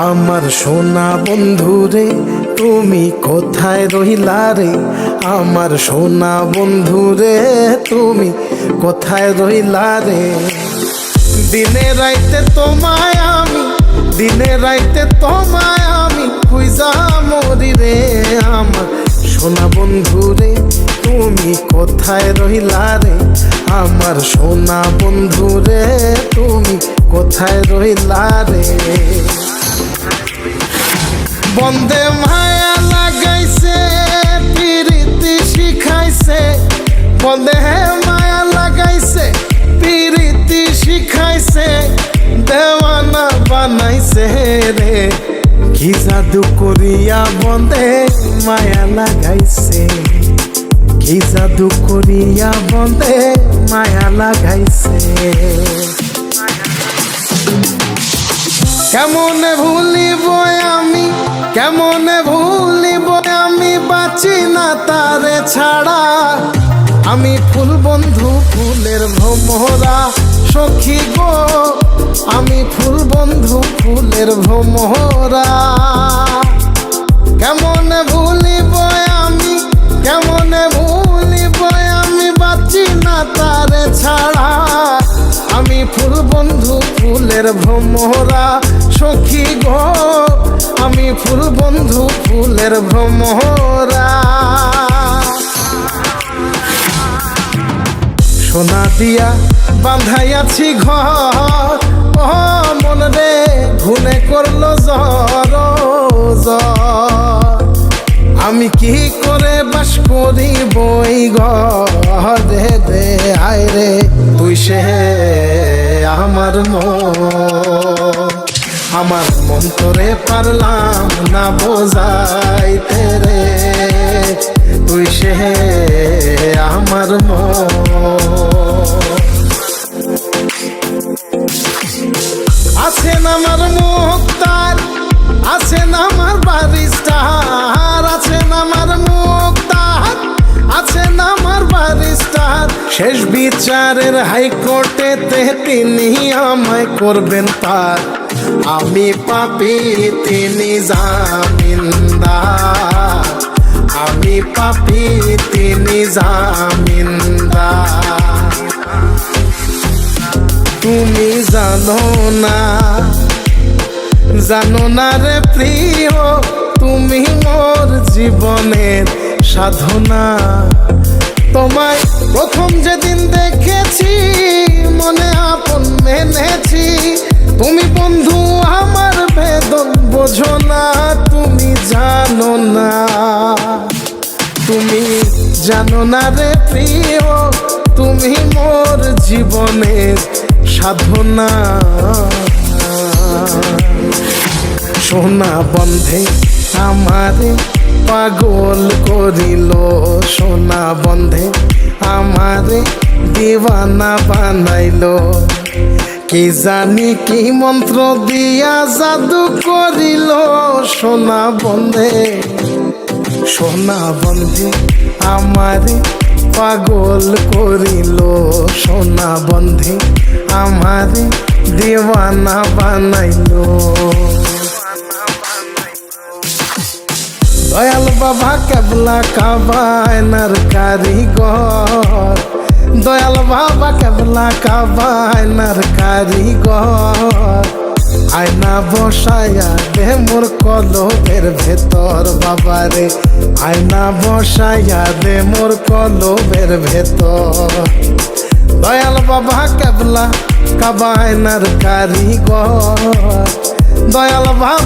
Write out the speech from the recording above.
আমার সোনা বন্ধু রে তুমি কোথায় রইলা রে? আমার সোনা বন্ধু রে তুমি কোথায় রইলা রে? দিনে রাইতে তোমায় আমি, দিনে রাইতে তোমায় আমি খুঁজা মরি রে। আমার সোনা বন্ধু রে তুমি কোথায় রইলা রে? আমার সোনা বন্ধু রে তুমি কোথায় রইলা রে? বন্দে মায়া লাগাইছে প্রীতি শিখাইছে, বন্দে মায়া লাগাইছে প্রীতি শিখাইছে, দেওয়ানা বানাইছে রে। কি জাদু করিয়া বন্দে মায়া লাগাইছে, কি জাদু করিয়া বন্দে মায়া লাগাইছে। কেমনে ভুলিব আমি, কেমনে ভুলিব আমি, বাঁচি না তারে ছাড়া। আমি ফুল বন্ধু ফুলের ভ্রমরা সখী গো, আমি ফুল বন্ধু ফুলের ভ্রমরা। কেমনে ভুলিব আমি, কেমনে ভুলিব আমি, বাঁচি না তারে ছাড়া। আমি ফুল বন্ধু ফুলের ভ্রমরা সখী গো, আমি ফুল বন্ধু ফুলের ভ্রমরা। সোনা দিয়া বাঁধাইয়াছি ঘর, ও মন রে ঘুনে করলো জ্বর জ্বর। আমি কি করে বাস করিব এই ঘরে রে? আয় রে তুই সে আমার মন, আমার মন তোরে পারলাম না বোঝাইতে রে। তুই সে আমার মন। আছেন আমার মুক্তার, আছেন আমার বারিস্টার, আছেন আমার মুক্তার, আছেন আমার বারিস্টার। শেষ বিচারের হাইকোর্টেতে তিনি আমায় করবেন পার। আমি পাপী তিনি জামিনদার, আমি পাপী তিনি জামিনদার। তুমি জানো না, জানো না রে প্রিয়, তুমি মোর জীবনের সাধনা। তোমায় প্রথম যেদিন দেখেছি মনে আপন মেনেছি। তুমি বন্ধু আমার বেদন বোঝো না, তুমি জানো না, তুমি জানো না রে প্রিয়, তুমি মোর জীবনের সাধনা। সোনা বন্ধে আমারে পাগল করিল, সোনা বন্ধে আমারে দিওয়ানা বানাইল। কি জানি কি মন্ত্র দিয়া জাদু করিল সোনা বন্ধে, সোনা বন্ধে আমারে পাগল করিল। সোনা বন্ধে আমারে দিওয়ানা বানাইল। দয়াল বাবা কেবলা কাবায়নার কারিগর, দয়াল বাবা কেবলা কাবায়নার কারিগর। আয়না বসায়া দে মোর কলবের ভেতর বাবারে, আয়না বসায়া দে মোর কলবের ভেতর। দয়াল বাবা কেবলা কাবায়নার কারিগর, দয়াল বাবা।